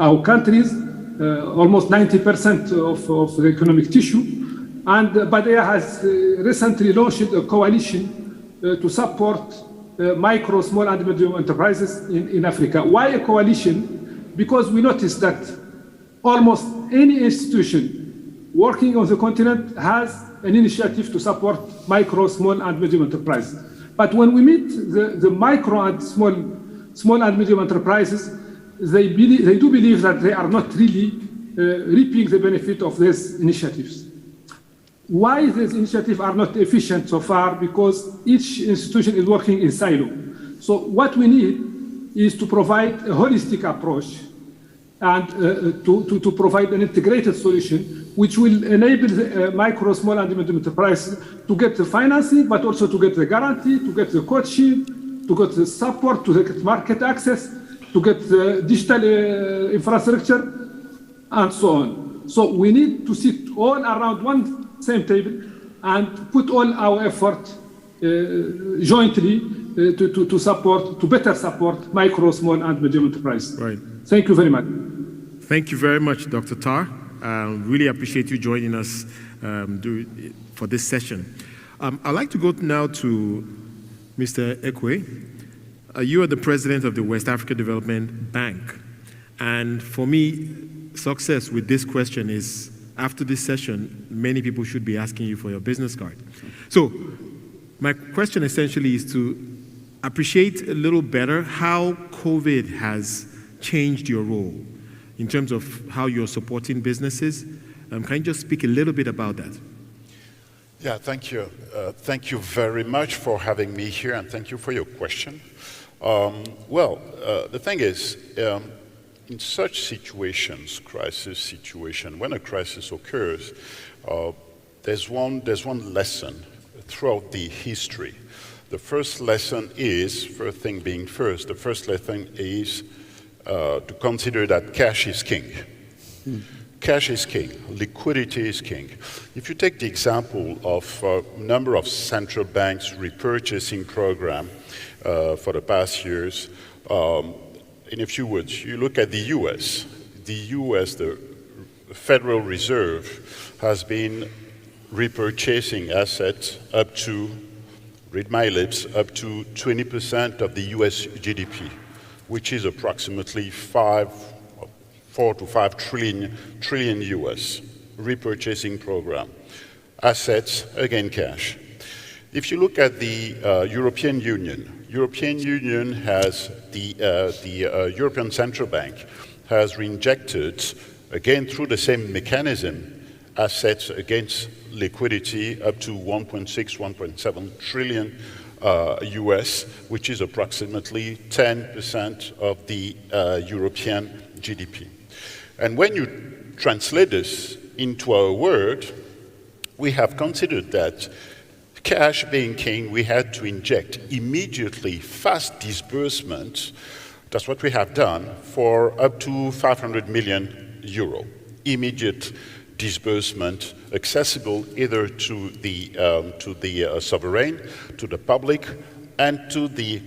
our countries, almost 90% of the economic tissue. And Badea has recently launched a coalition to support micro, small, and medium enterprises in Africa. Why a coalition? Because we noticed that almost any institution working on the continent has an initiative to support micro, small, and medium enterprises. But when we meet the micro and small and medium enterprises, they do believe that they are not really reaping the benefit of these initiatives. Why these initiatives are not efficient so far? Because each institution is working in silo. So what we need is to provide a holistic approach and to provide an integrated solution which will enable the micro, small, and medium enterprises to get the financing, but also to get the guarantee, to get the coaching, to get the support, to get market access, to get the digital infrastructure, and so on. So we need to sit all around one same table and put all our effort jointly to better support micro, small, and medium enterprises. Right. Thank you very much. Thank you very much, Dr. Tar. Really appreciate you joining us for this session. I'd like to go now to Mr. Ekwe. You are the president of the West Africa Development Bank. And for me, success with this question is, after this session, many people should be asking you for your business card. So my question essentially is to appreciate a little better how COVID has changed your role in terms of how you're supporting businesses. Can you just speak a little bit about that? Yeah, thank you. Thank you very much for having me here, and thank you for your question. The thing is, in such situations, crisis situation, when a crisis occurs, there's one lesson throughout the history. The first lesson is, first thing being first, the first lesson is to consider that cash is king. Cash is king, liquidity is king. If you take the example of a number of central banks repurchasing program for the past years, in a few words, you look at the US, the Federal Reserve has been repurchasing assets up to, read my lips, up to 20% of the US GDP, which is approximately 4 to 5 trillion US repurchasing program. Assets, again cash. If you look at the European Union has the European Central Bank has reinjected, again through the same mechanism, assets against liquidity up to 1.6, 1.7 trillion US, which is approximately 10% of the European GDP. And when you translate this into our word, we have considered that cash being king, we had to inject immediately fast disbursement. That's what we have done for up to 500 million euro. Immediate disbursement accessible either to the sovereign, to the public, and to the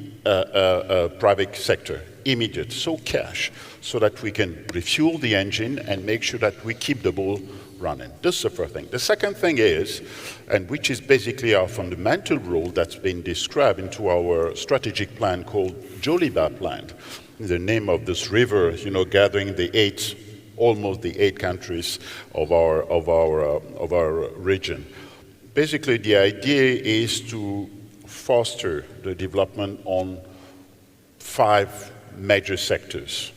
private sector. Immediate, so cash, so that we can refuel the engine and make sure that we keep the ball running. This is the first thing. The second thing is, and which is basically our fundamental role that's been described into our strategic plan called Joliba Plan, the name of this river, gathering almost the eight countries of our region. Basically, the idea is to foster the development on 5 major sectors,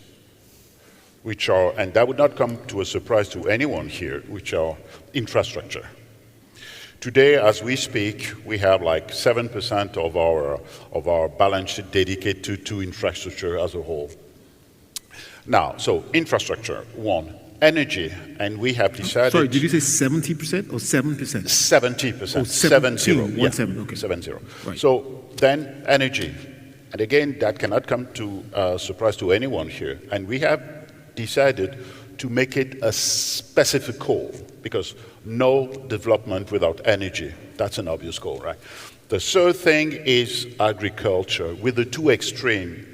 which are, and that would not come to a surprise to anyone here, which are infrastructure. Today, as we speak, we have like 7% of our balance sheet dedicated to infrastructure as a whole. Now, so infrastructure, one. Energy, and we have decided... Sorry, did you say 70% or 7%? 70%. Oh, 70. Yeah. 7, okay. 70. Right. So then energy. And again, that cannot come to surprise to anyone here. And we have decided to make it a specific goal, because no development without energy. That's an obvious goal, right? The third thing is agriculture, with the two extremes.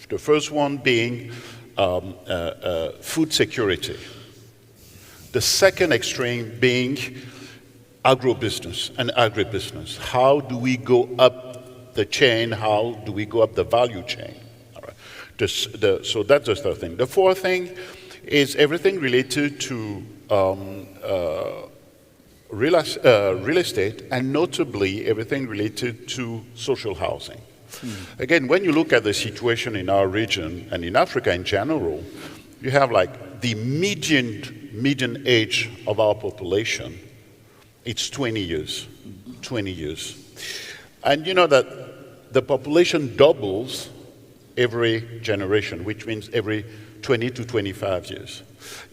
The first one being food security. The second extreme being agribusiness and agribusiness. How do we go up the chain? How do we go up the value chain? All right. So that's the third thing. The fourth thing is everything related to real estate, and notably everything related to social housing. Again, when you look at the situation in our region and in Africa in general, you have like the median age of our population, it's 20 years, 20 years. And you know that the population doubles every generation, which means every 20 to 25 years.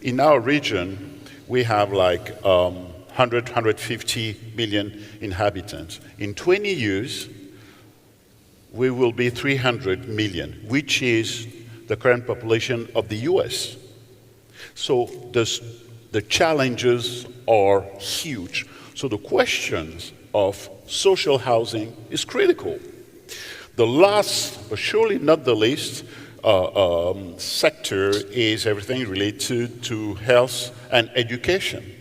In our region, we have like 100, 150 million inhabitants. In 20 years, we will be 300 million, which is the current population of the US. So the challenges are huge. So the questions of social housing is critical. The last, but surely not the least, sector is everything related to health and education.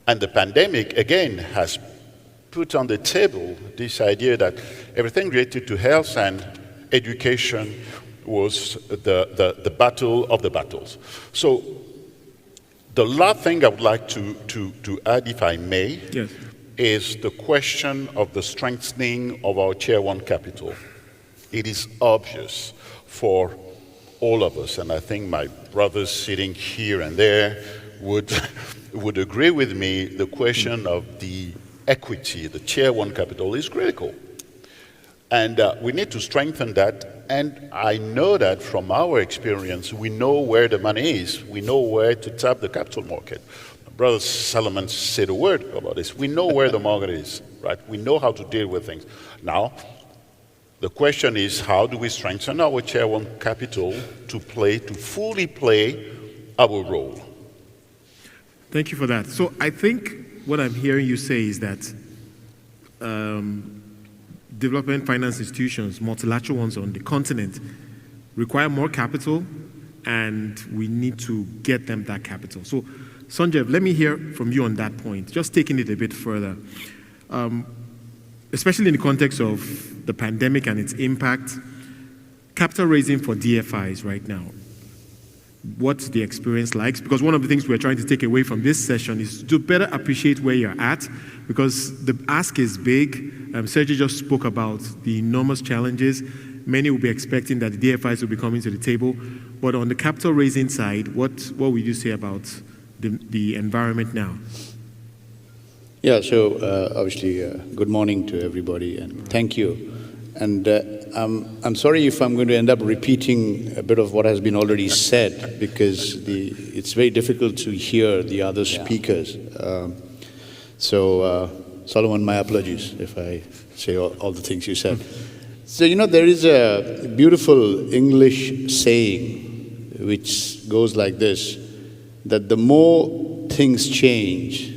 And the pandemic, again, has put on the table this idea that everything related to health and education was the battle of the battles. So the last thing I would like to add, if I may, yes, is the question of the strengthening of our Tier 1 capital. It is obvious for all of us, and I think my brothers sitting here and there would agree with me, the question of the equity, the Tier 1 capital is critical. And we need to strengthen that. And I know that from our experience, we know where the money is. We know where to tap the capital market. Brother Solomon said a word about this. We know where the market is, right? We know how to deal with things. Now, the question is, how do we strengthen our Tier 1 capital to fully play our role? Thank you for that. So I think what I'm hearing you say is that development finance institutions, multilateral ones on the continent, require more capital, and we need to get them that capital. So, Sanjeev, let me hear from you on that point, just taking it a bit further, especially in the context of the pandemic and its impact, capital raising for DFIs right now. What's the experience like? Because one of the things we're trying to take away from this session is to better appreciate where you're at, because the ask is big. Sergio just spoke about the enormous challenges. Many will be expecting that the DFIs will be coming to the table. But on the capital raising side, what would you say about the environment now? Yeah, so obviously, good morning to everybody, and thank you. And I'm sorry if I'm going to end up repeating a bit of what has been already said, because it's very difficult to hear the other speakers. So Solomon, my apologies if I say all the things you said. So, you know, there is a beautiful English saying which goes like this, that the more things change,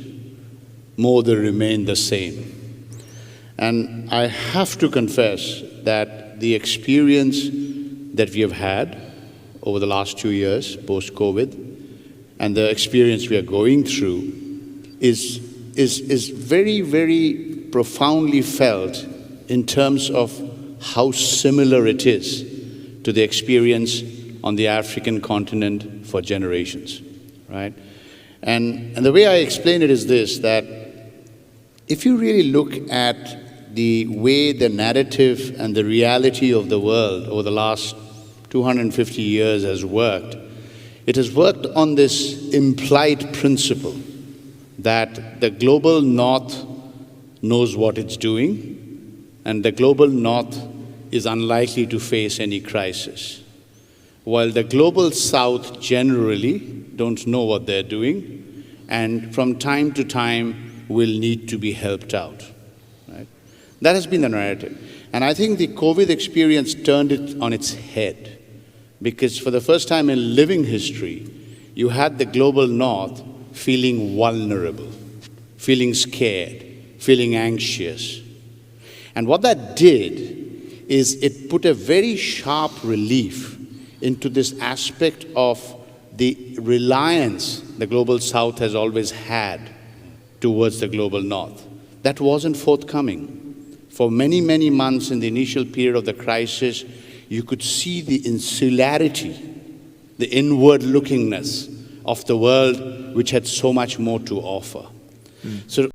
more they remain the same. And I have to confess that the experience that we have had over the last 2 years, post-COVID, and the experience we are going through is very, very profoundly felt in terms of how similar it is to the experience on the African continent for generations, right? And the way I explain it is this, that if you really look at the way the narrative and the reality of the world over the last 250 years has worked, it has worked on this implied principle that the global north knows what it's doing, and the global north is unlikely to face any crisis, while the global south generally don't know what they're doing, and from time to time will need to be helped out. Right? That has been the narrative. And I think the COVID experience turned it on its head, because for the first time in living history, you had the global north feeling vulnerable, feeling scared, feeling anxious. And what that did is it put a very sharp relief into this aspect of the reliance the Global South has always had towards the Global North. That wasn't forthcoming. For many, many months in the initial period of the crisis, you could see the insularity, the inward-lookingness of the world, which had so much more to offer. So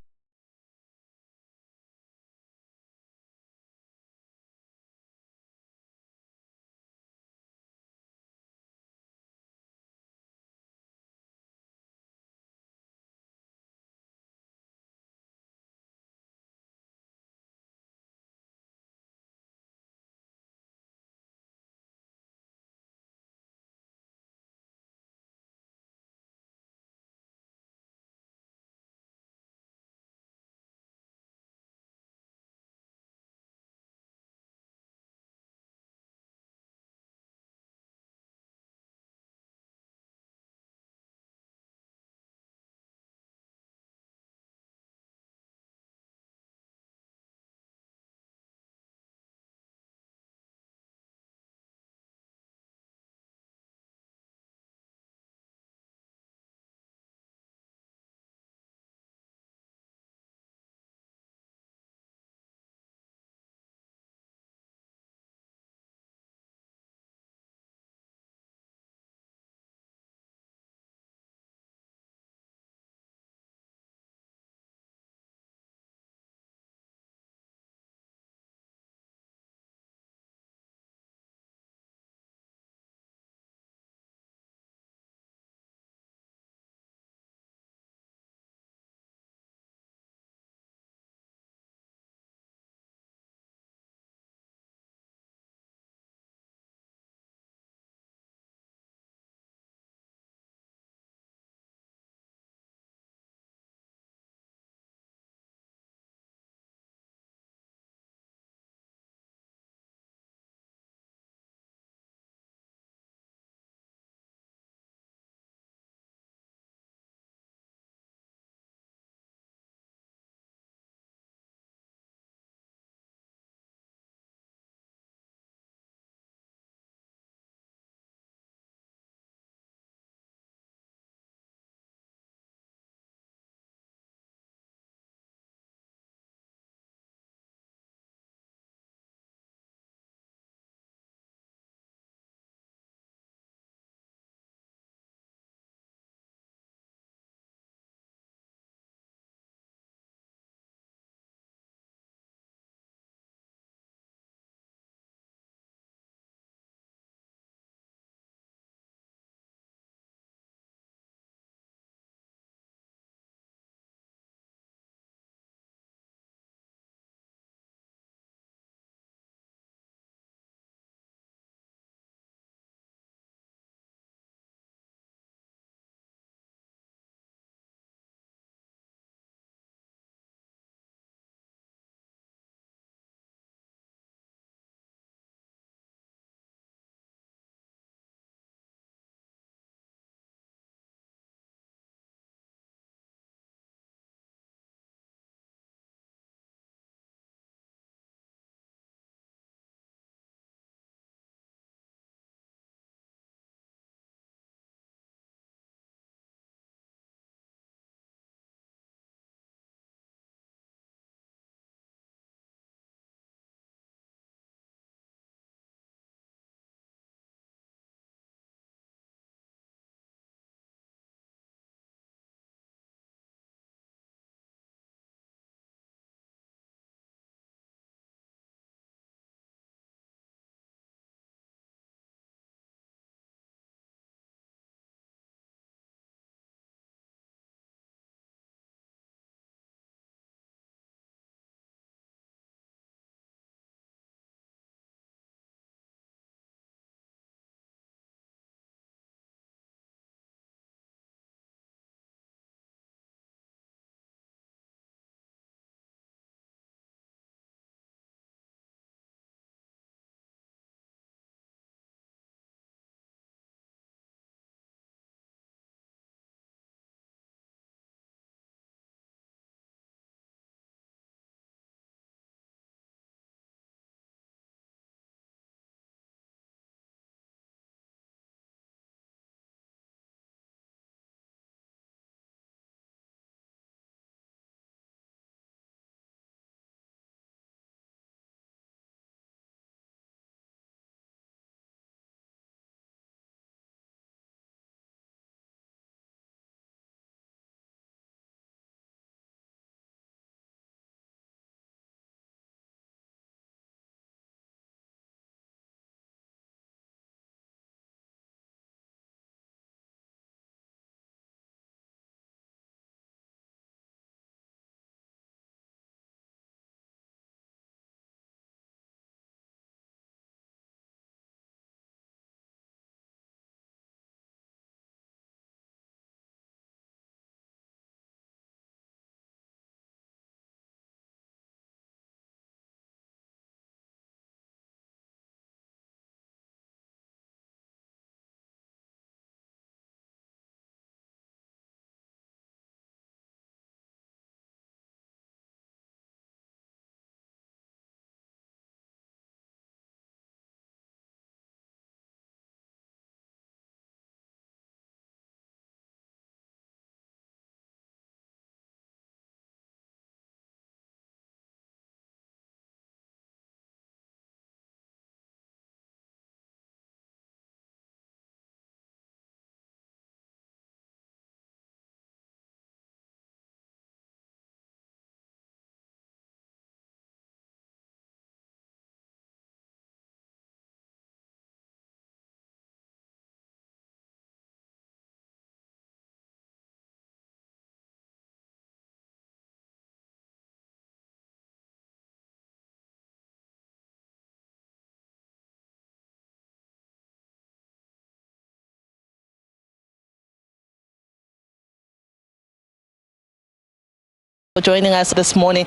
For joining us this morning.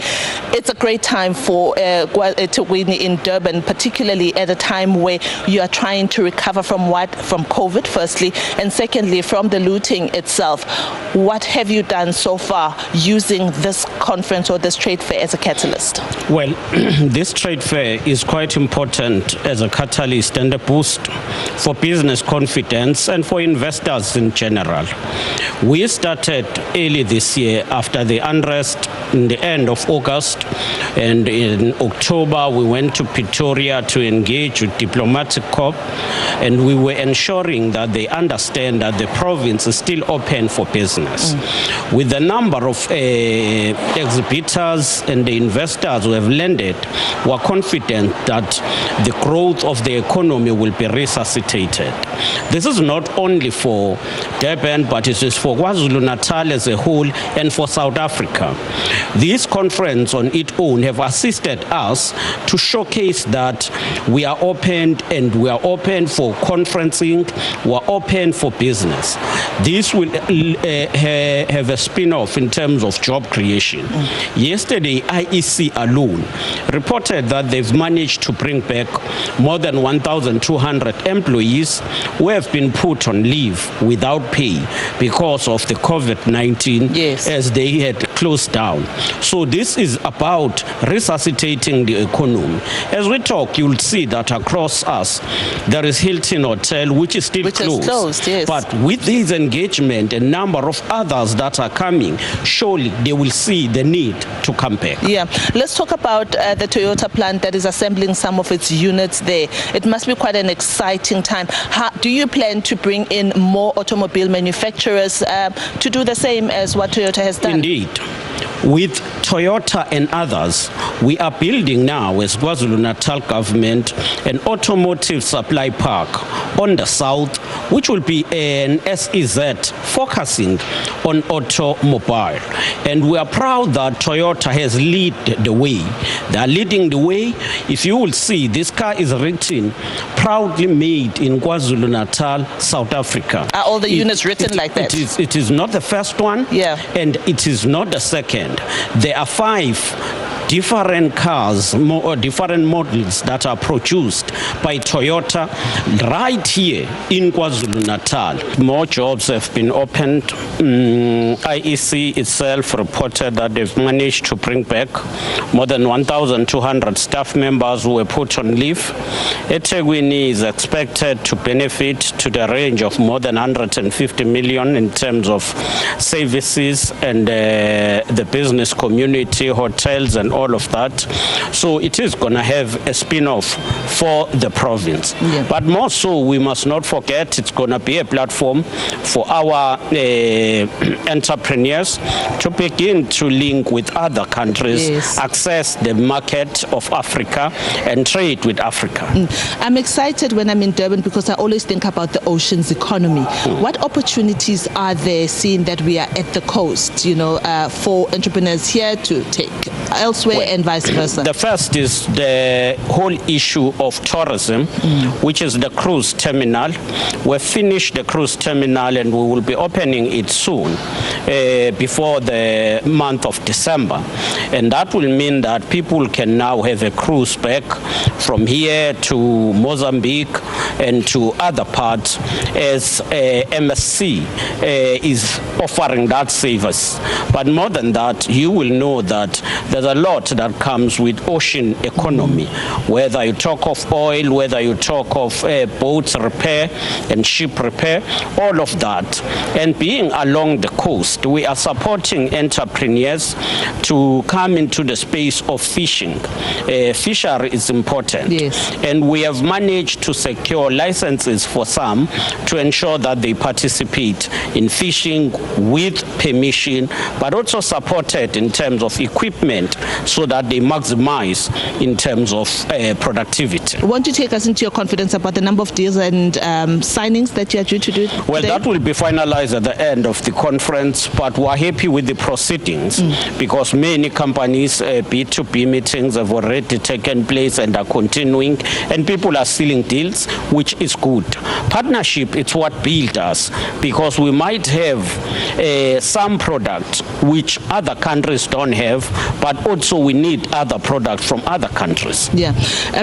It's a great time for eThekwini in Durban, particularly at a time where you are trying to recover from COVID, firstly, and secondly, from the looting itself. What have you done so far using this conference or this trade fair as a catalyst? Well, this trade fair is quite important as a catalyst and a boost for business confidence and for investors in general. We started early this year after the unrest in the end of August, and in October we went to Pretoria to engage with diplomatic corps, and we were ensuring that they understand that the province is still open for business. With the number of exhibitors and the investors who have landed, we're confident that the growth of the economy will be resuscitated. This is not only for Durban, but it is for KwaZulu-Natal as a whole and for South Africa. This conference on its own have assisted us to showcase that we are open, and we are open for conferencing, we are open for business. This will have a spin-off in terms of job creation. Yesterday, IEC alone reported that they've managed to bring back more than 1,200 employees who have been put on leave without pay because of the COVID-19 as they had closed down. So this is about resuscitating the economy. As we talk, you'll see that across us, there is Hilton Hotel, which is still closed. Yes. But with this engagement, a number of others that are coming, surely they will see the need to come back. Yeah. Let's talk about the Toyota plant that is assembling some of its units there. It must be quite an exciting time. How do you plan to bring in more automobile manufacturers to do the same as what Toyota has done? Indeed. With Toyota and others, we are building now as KwaZulu-Natal government an automotive supply park on the south, which will be an SEZ focusing on automobile. And we are proud that Toyota has led the way. They are leading the way. If you will see, this car is written, proudly made in KwaZulu-Natal, South Africa. Are all the units written like that? It is not the first one, and it is not the second. There are 5 different cars, different models that are produced by Toyota right here in KwaZulu-Natal. More jobs have been opened. IEC itself reported that they've managed to bring back more than 1,200 staff members who were put on leave. eThekwini is expected to benefit to the range of more than 150 million in terms of services and the business community, hotels and all of that. So it is going to have a spin-off for the province. But more so, we must not forget it's going to be a platform for our entrepreneurs to begin to link with other countries, access the market of Africa and trade with Africa. I'm excited when I'm in Durban because I always think about the oceans economy. What opportunities are there, seeing that we are at the coast, for entrepreneurs here to take elsewhere and vice versa? The first is the whole issue of tourism, which is the cruise terminal. We've finished the cruise terminal and we will be opening it soon, before the month of December. And that will mean that people can now have a cruise back from here to Mozambique and to other parts as MSC is offering that service. But more than that, you will know that there's a lot that comes with ocean economy, whether you talk of oil, whether you talk of boats repair and ship repair, all of that. And being along the coast, we are supporting entrepreneurs to come into the space of fishing. Fishery is important. And we have managed to secure licenses for some to ensure that they participate in fishing with permission, but also supported in terms of equipment so that they maximize in terms of productivity. Won't you take us into your confidence about the number of deals and signings that you are due to do today? Well, that will be finalized at the end of the conference, but we're happy with the proceedings because many companies, B2B meetings have already taken place and are continuing, and people are sealing deals, which is good. Partnership, it's what builds us, because we might have some products which other countries don't have, but also we need other products from other countries. Yeah.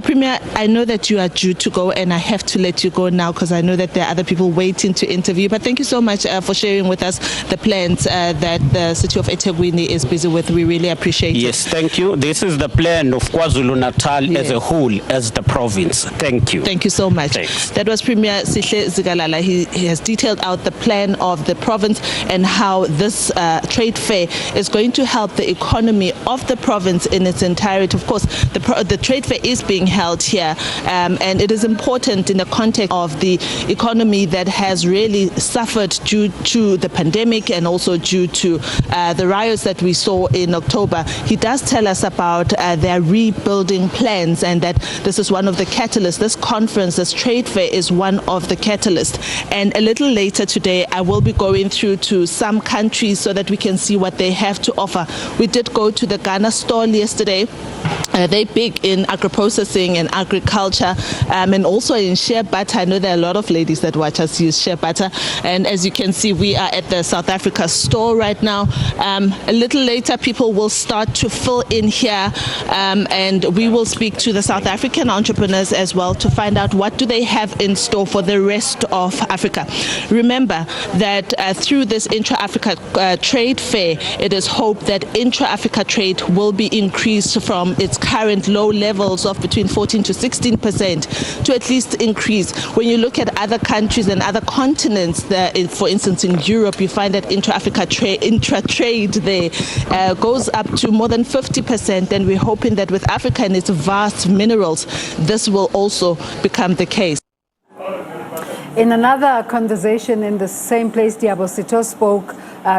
Premier, I know that you are due to go, and I have to let you go now because I know that there are other people waiting to interview. But thank you so much for sharing with us the plans that the city of eThekwini is busy with. We really appreciate it. Yes, thank you. This is the plan of KwaZulu-Natal as a whole, as the province. Thank you. Thank you so much. Thanks. That was Premier Sihle Zikalala. He has detailed out the plan of the province and how this trade fair is going to help the economy of the province in its entirety. Of course, the trade fair is being held here, and it is important in the context of the economy that has really suffered due to the pandemic and also due to the riots that we saw in October. He does tell us about their rebuilding plans, and that this is one of the catalysts. This conference, this trade fair, is one of the catalysts. And a little later today, I will be going through to some countries so that we can see what they have to offer. We did go to the Ghana stall yesterday. They're big in agro-processing and agriculture, and also in shea butter. I know there are a lot of ladies that watch us use shea butter. And as you can see, we are at the South Africa store right now. A little later, people will start to fill in here, and we will speak to the South African entrepreneurs as well to find out what do they have in store for the rest of Africa. Remember that through this Intra-Africa trade fair, it is hoped that Intra-Africa trade will be increased from its current low levels of between 14 to 16% to at least increase. When you look at other countries and other continents, for instance in Europe, you find that Intra-Africa intra-trade there goes up to more than 50%, and we're hoping that with Africa and its vast minerals, this will also become the case. In another conversation in the same place, Diabosito spoke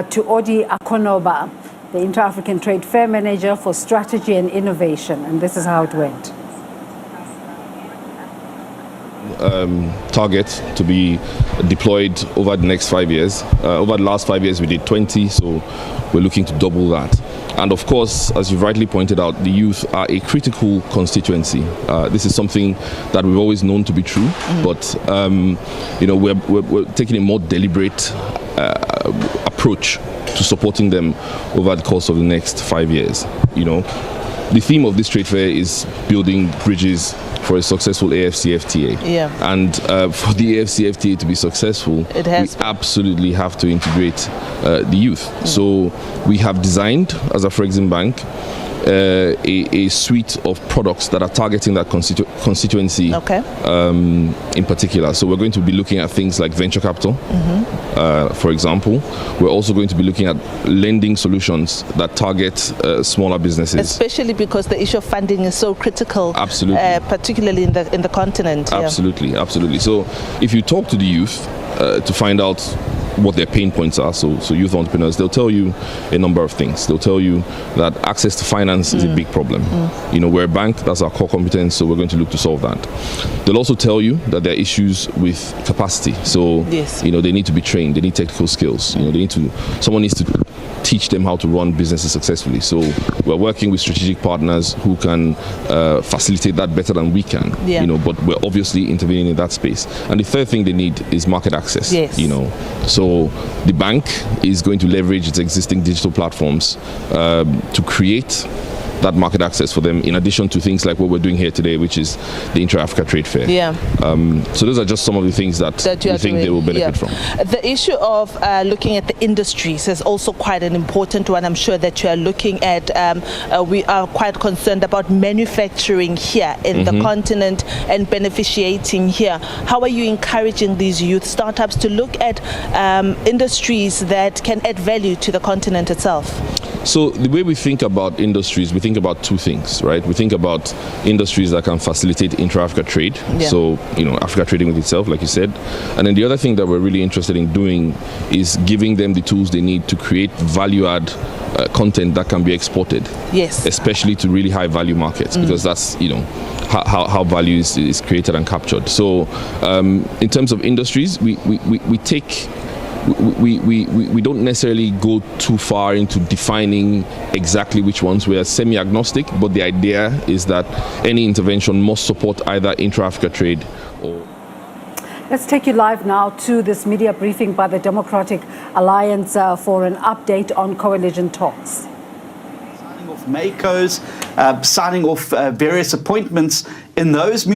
to Odi Akonoba, the Intra-African Trade Fair Manager for Strategy and Innovation, and this is how it went. Target to be deployed over the next 5 years. Over the last 5 years we did 20, so we're looking to double that. And of course, as you've rightly pointed out, the youth are a critical constituency. This is something that we've always known to be true, but we're taking a more deliberate approach to supporting them over the course of the next 5 years. The theme of this trade fair is building bridges for a successful AFCFTA. Yeah. And for the AFCFTA to be successful, we absolutely have to integrate the youth. So we have designed, as a Afrexim Bank, a suite of products that are targeting that constituency in particular. So we're going to be looking at things like venture capital, for example. We're also going to be looking at lending solutions that target smaller businesses. Especially because the issue of funding is so critical, particularly in the continent. Absolutely, absolutely. So if you talk to the youth to find out what their pain points are, so youth entrepreneurs, they'll tell you a number of things. They'll tell you that access to finance is a big problem. We're a bank, that's our core competence, so we're going to look to solve that. They'll also tell you that there are issues with capacity. So they need to be trained, they need technical skills. Someone needs to teach them how to run businesses successfully. So we're working with strategic partners who can facilitate that better than we can. But we're obviously intervening in that space. And the third thing they need is market access. So the bank is going to leverage its existing digital platforms to create that market access for them, in addition to things like what we're doing here today, which is the Intra-Africa Trade Fair. So those are just some of the things that we think they will benefit from. The issue of looking at the industries is also quite an important one. I'm sure that you are looking at, we are quite concerned about manufacturing here in the continent and beneficiating here. How are you encouraging these youth startups to look at industries that can add value to the continent itself? So the way we think about industries, we think about two things, right? We think about industries that can facilitate intra-Africa trade. Yeah. So, Africa trading with itself, like you said. And then the other thing that we're really interested in doing is giving them the tools they need to create value-add content that can be exported. Yes. Especially to really high-value markets, because that's, how value is created and captured. So in terms of industries, we don't necessarily go too far into defining exactly which ones. We are semi-agnostic, but the idea is that any intervention must support either intra-Africa trade or... Let's take you live now to this media briefing by the Democratic Alliance for an update on coalition talks. Signing off MACOs, signing off various appointments in those